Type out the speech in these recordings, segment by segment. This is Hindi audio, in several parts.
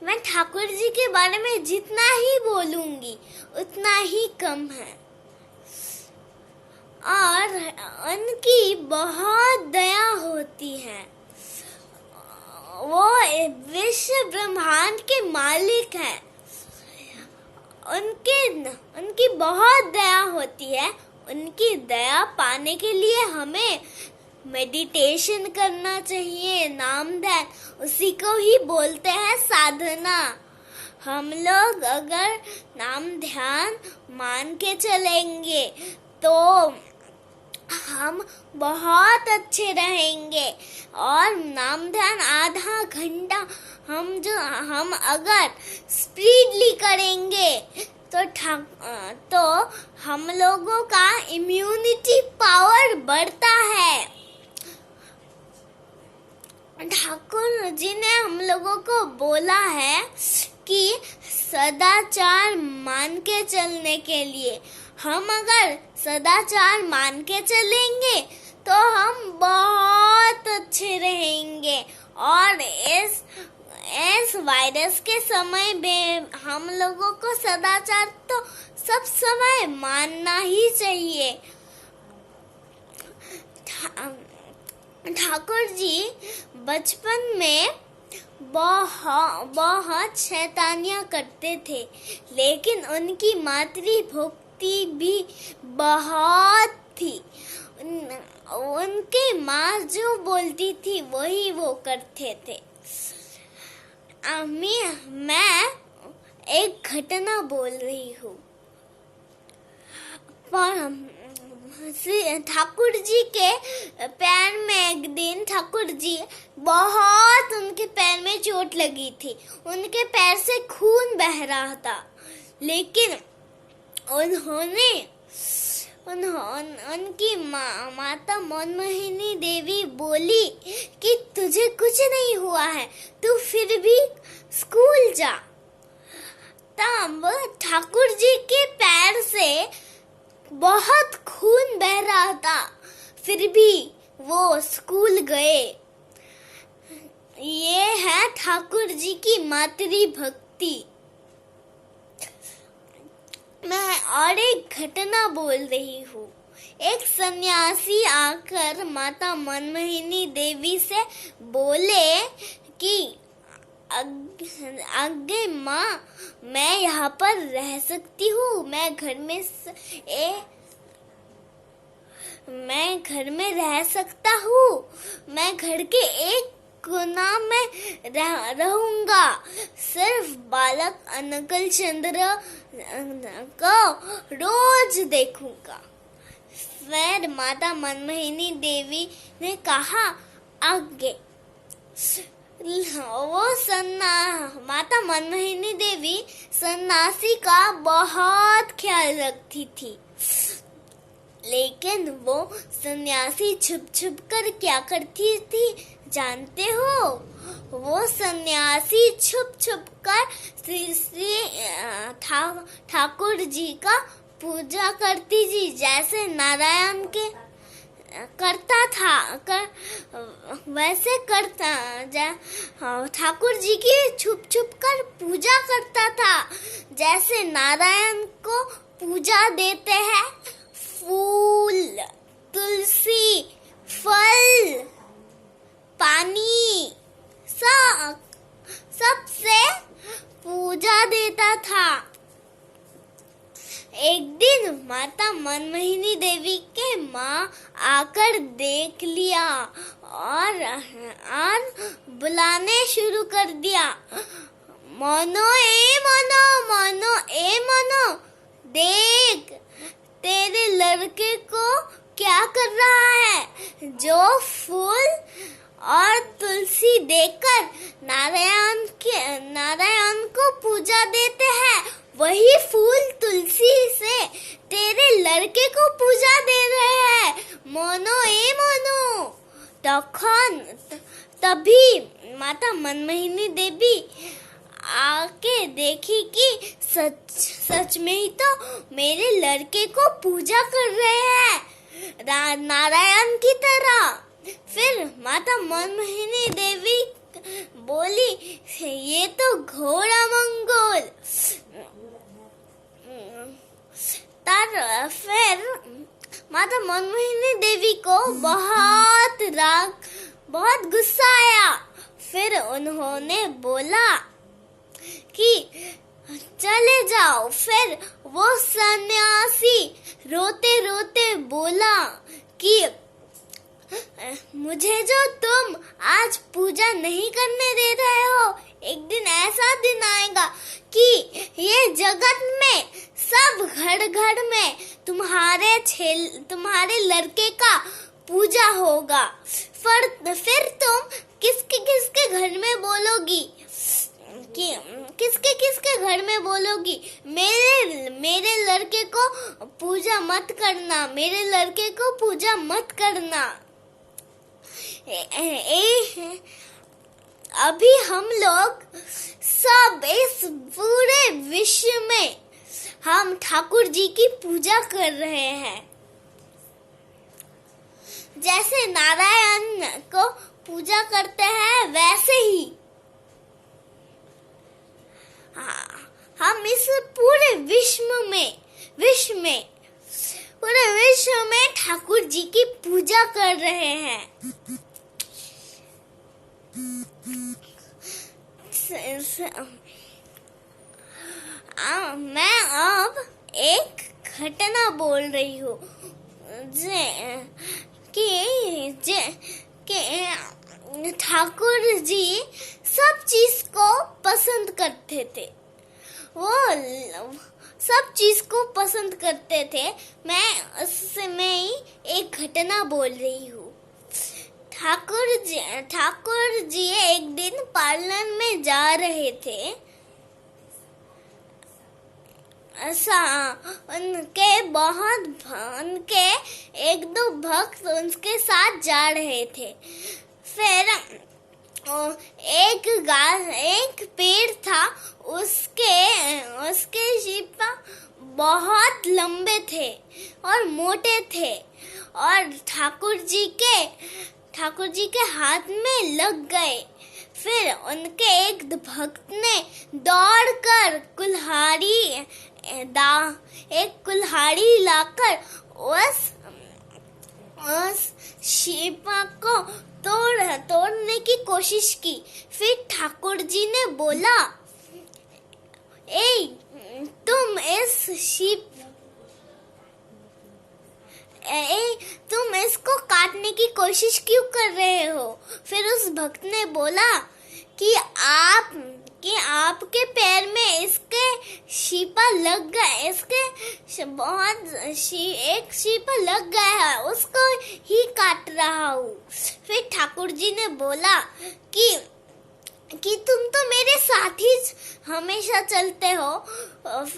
मैं ठाकुर जी के बारे में जितना ही बोलूंगी उतना ही कम है। और उनकी बहुत दया होती है। वो विश्व ब्रह्मांड के मालिक हैं। उनकी बहुत दया होती है। उनकी दया पाने के लिए हमें मेडिटेशन करना चाहिए, नाम ध्यान, उसी को ही बोलते हैं साधना। हम लोग अगर नाम ध्यान मान के चलेंगे तो हम बहुत अच्छे रहेंगे। और नाम ध्यान आधा घंटा हम अगर स्पीडली करेंगे तो हम लोगों का इम्यूनिटी पावर बढ़ता है। ठाकुर जी ने हम लोगों को बोला है कि सदाचार मान के चलने के लिए। हम अगर सदाचार मान के चलेंगे तो हम बहुत अच्छे रहेंगे। और इस वायरस के समय में हम लोगों को सदाचार तो सब समय मानना ही चाहिए। ठाकुर जी बचपन में बहुत शैतानियां करते थे, लेकिन उनकी मातृभक्ति भी बहुत थी। उनके माँ जो बोलती थी वही वो करते थे। मैं एक घटना बोल रही हूँ। ठाकुर जी के पैर में एक दिन उनके पैर में चोट लगी थी। उनके पैर से खून बह रहा था, लेकिन उनकी माता मनमोहिनी देवी बोली कि तुझे कुछ नहीं हुआ है, तू फिर भी स्कूल जा। तब ठाकुर जी के पैर से बहुत खून बह रहा था, फिर भी वो स्कूल गए। ये है ठाकुर जी की मातृभक्ति। मैं और एक घटना बोल रही हूँ। एक सन्यासी आकर माता मनमोहिनी देवी से बोले कि आगे माँ, मैं यहाँ पर रह सकती हूँ? मैं घर में रह सकता हूँ? मैं घर के एक कोना में रहूंगा, सिर्फ बालक अंकल चंद्र को रोज देखूंगा। फिर माता मनमोहिनी देवी ने कहा आगे। माता मनमोहिनी देवी सन्यासी का बहुत ख्याल रखती थी, लेकिन वो सन्यासी छुप छुप कर क्या करती थी जानते हो? वो सन्यासी छुप छुप कर श्री ठाकुर जी का पूजा करती थी, जैसे नारायण के करता था वैसे करता ठाकुर जी की छुप छुप कर पूजा करता था, जैसे नारायण को पूजा देते हैं। फूल, तुलसी, फल, पानी सबसे पूजा देता था। एक दिन माता मनमोहिनी देवी के माँ आकर देख लिया और बुलाने शुरू कर दिया। मनो ए मनो, मनो ए मनो, देख तेरे लड़के को क्या कर रहा है। जो फूल और तुलसी देकर नारायण को पूजा देते हैं, वही फूल तुलसी से तेरे लड़के को पूजा दे रहे हैं। मनो ए मनो। तभी माता मनमोहिनी देवी आके देखी कि सच में ही तो मेरे लड़के को पूजा कर रहे हैं नारायण की तरह। फिर माता मनमोहिनी देवी बोली, ये तो घोड़ा मंगोल। फिर माता मनमोहिनी देवी को बहुत गुस्सा आया। फिर उन्होंने बोला कि चले जाओ। फिर वो सन्यासी रोते रोते बोला कि मुझे जो तुम आज पूजा नहीं करने दे रहे हो, एक दिन ऐसा दिन आएगा कि ये जगत में सब घर घर में तुम्हारे लड़के का पूजा होगा। फिर तुम किसके किसके घर में बोलोगी कि किसके घर में बोलोगी मेरे लड़के को पूजा मत करना, मेरे लड़के को पूजा मत करना। अभी हम लोग सब इस पूरे विश्व में हम ठाकुर जी की पूजा कर रहे हैं। जैसे नारायण को पूजा करते हैं वैसे ही हम इस पूरे विश्व में ठाकुर जी की पूजा कर रहे हैं। मैं अब एक घटना बोल रही हूँ कि ठाकुर जी सब चीज को पसंद करते थे। वो सब चीज को पसंद करते थे। मैं उसमें ही एक घटना बोल रही हूँ। ठाकुर जी एक दिन पार्लर में जा रहे थे। ऐसा उनके एक दो भक्त उनके साथ जा रहे थे। फिर एक पेड़ था, उसके शीपा बहुत लंबे थे और मोटे थे और ठाकुर जी के हाथ में लग गए। फिर उनके एक भक्त ने दौड़कर कुल्हाड़ी लाकर उस शीपा को तोड़ने की कोशिश की। फिर ठाकुर जी ने बोला, तुम इसको काटने की कोशिश क्यों कर रहे हो? फिर उस भक्त ने बोला कि आपके पैर में इसके शीपा लग गए, एक शीपा लग गया है, उसको ही काट रहा हूँ। फिर ठाकुर जी ने बोला कि तुम तो मेरे साथ ही हमेशा चलते हो।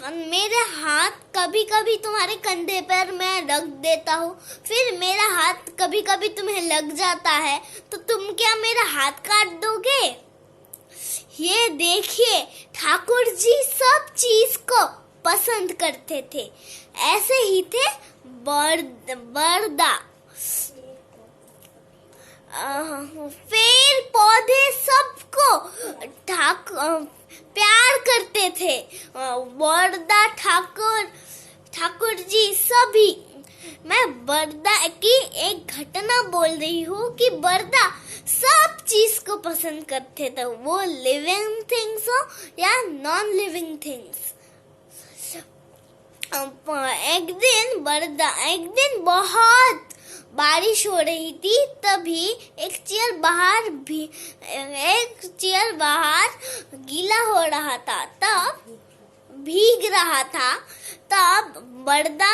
मेरे हाथ कभी कभी तुम्हारे कंधे पर मैं रख देता हूँ, फिर मेरा हाथ कभी कभी तुम्हें लग जाता है, तो तुम क्या मेरा हाथ काट दोगे? ये देखिए, ठाकुर जी सब चीज को पसंद करते थे। ऐसे ही थे बरदा। पेड़ पौधे सबको प्यार करते थे। बरदा, ठाकुर जी सभी। मैं बरदा की एक घटना बोल रही हूँ कि बरदा सब चीज को पसंद करते थे, वो लिविंग थिंग्स हो या नॉन लिविंग थिंग्स। एक दिन बहुत बारिश हो रही थी। तभी एक चेयर बाहर गीला हो रहा था, तब भीग रहा था। तब बरदा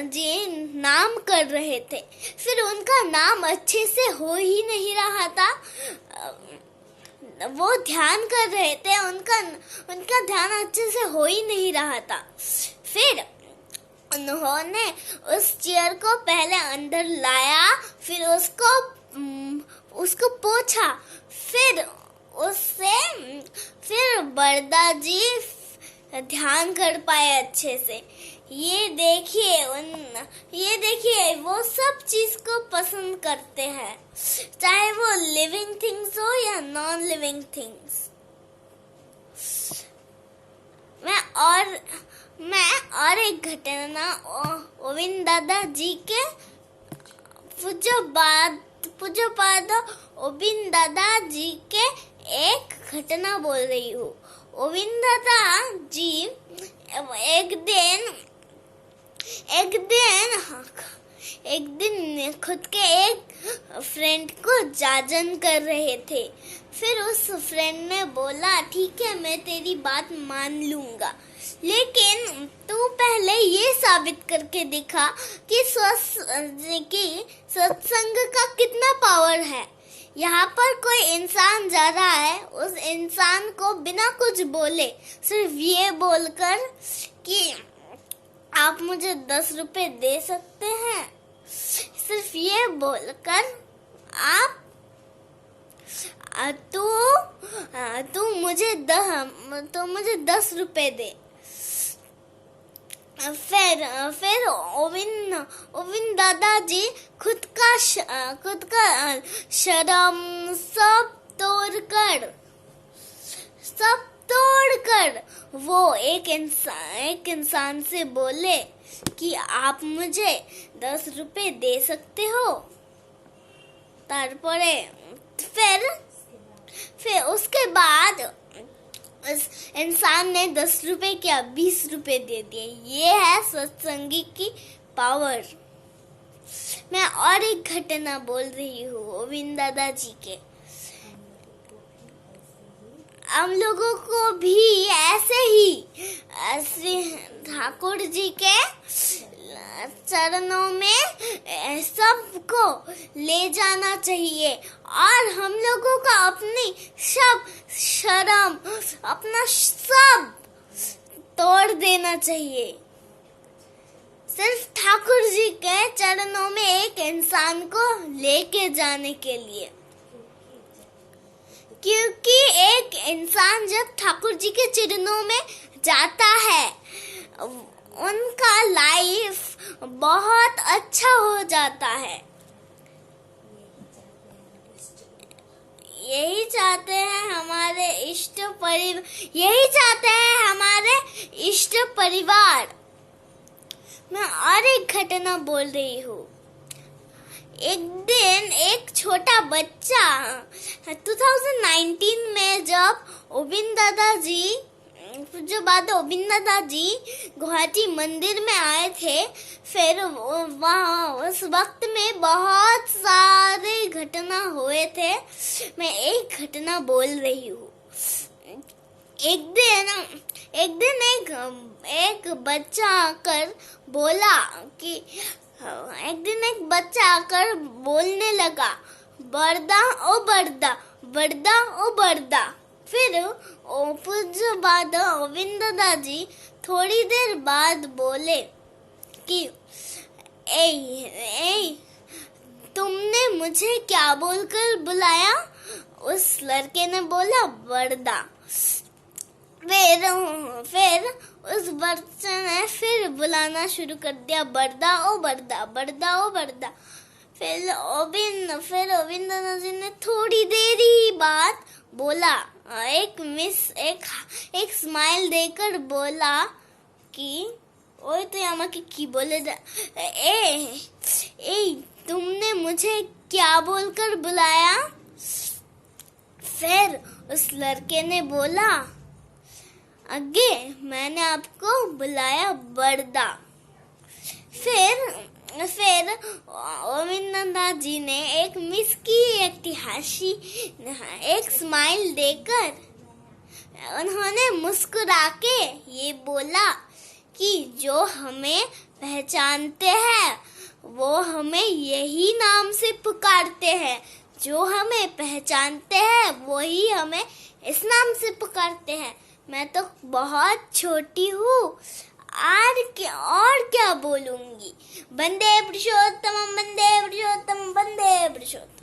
जी नाम कर रहे थे। फिर उनका नाम अच्छे से हो ही नहीं रहा था। वो ध्यान कर रहे थे, उनका ध्यान अच्छे से हो ही नहीं रहा था। फिर उन्होंने उस चेयर को पहले अंदर लाया, फिर उसको पोंछा। फिर बरदा जी ध्यान कर पाए अच्छे से। ये देखिए वो सब चीज को पसंद करते हैं, चाहे वो लिविंग थिंग्स हो या नॉन लिविंग थिंग्स। मैं और एक घटना गोविंद दादा जी के पूजो पाद गोविंद दादा जी के एक घटना बोल रही हूँ। गोविंद दादा जी एक दिन खुद के एक फ्रेंड को जाजन कर रहे थे। फिर उस फ्रेंड ने बोला, ठीक है मैं तेरी बात मान लूंगा, लेकिन तू पहले ये साबित करके दिखा कि सत्संग का कितना पावर है। यहाँ पर कोई इंसान जा रहा है, उस इंसान को बिना कुछ बोले सिर्फ ये बोलकर कि आप मुझे 10 रुपए दे सकते हैं, सिर्फ ये बोलकर आप तू मुझे 10 रुपए दे। फिर गोविंद दादाजी खुद का शर्म सब तोड़कर वो एक इंसान से बोले कि आप मुझे 10 रुपए दे सकते हो। तारपरे फिर उसके बाद उस इंसान ने 10 रुपए क्या 20 रुपए दे दिए। ये है सत्संगी की पावर। मैं और एक घटना बोल रही हूँ गोविंद दादा जी के। हम लोगों को भी ऐसे ठाकुर जी के चरणों में सबको ले जाना चाहिए और हम लोगों का अपनी सब शर्म अपना सब तोड़ देना चाहिए, सिर्फ ठाकुर जी के चरणों में एक इंसान को लेके जाने के लिए। क्योंकि एक इंसान जब ठाकुर जी के चरणों में जाता है, उनका लाइफ बहुत अच्छा हो जाता है। यही चाहते हैं हमारे इष्ट परिवार। मैं और एक घटना बोल रही हूँ। एक दिन एक छोटा बच्चा 2019 में जब गोविंद दादा जी गुवाहाटी मंदिर में आए थे, फिर वहाँ उस वक्त में बहुत सारे घटना हुए थे। मैं एक घटना बोल रही हूँ। एक दिन एक बच्चा आकर बोला कि एक बच्चा आकर बोलने लगा, बरदा ओ बरदा, बरदा ओ बरदा। फिर पूज्य बाद गोविंद दादा जी थोड़ी देर बाद बोले कि ए तुमने मुझे क्या बोलकर बुलाया? उस लड़के ने बोला बरदा। फिर उस बच्चे ने फिर बुलाना शुरू कर दिया, बरदा ओ बरदा, बरदा ओ बरदा। फिर गोविंद दादा जी ने थोड़ी देर ही बाद बोला, एक स्माइल देकर बोला कि ओए तो यहाँ की बोले तुमने मुझे क्या बोलकर बुलाया? फिर उस लड़के ने बोला, आगे मैंने आपको बुलाया बरदा। फिर गोविंद दादा जी ने एक एक स्माइल देकर उन्होंने मुस्कुरा के ये बोला कि जो हमें पहचानते हैं वो हमें यही नाम से पुकारते हैं, जो हमें पहचानते हैं वही हमें इस नाम से पुकारते हैं। मैं तो बहुत छोटी हूँ, और क्या बोलूंगी। वंदे पुरुषोत्तम, वंदे पुरुषोत्तम, वंदे पुरुषोत्तम।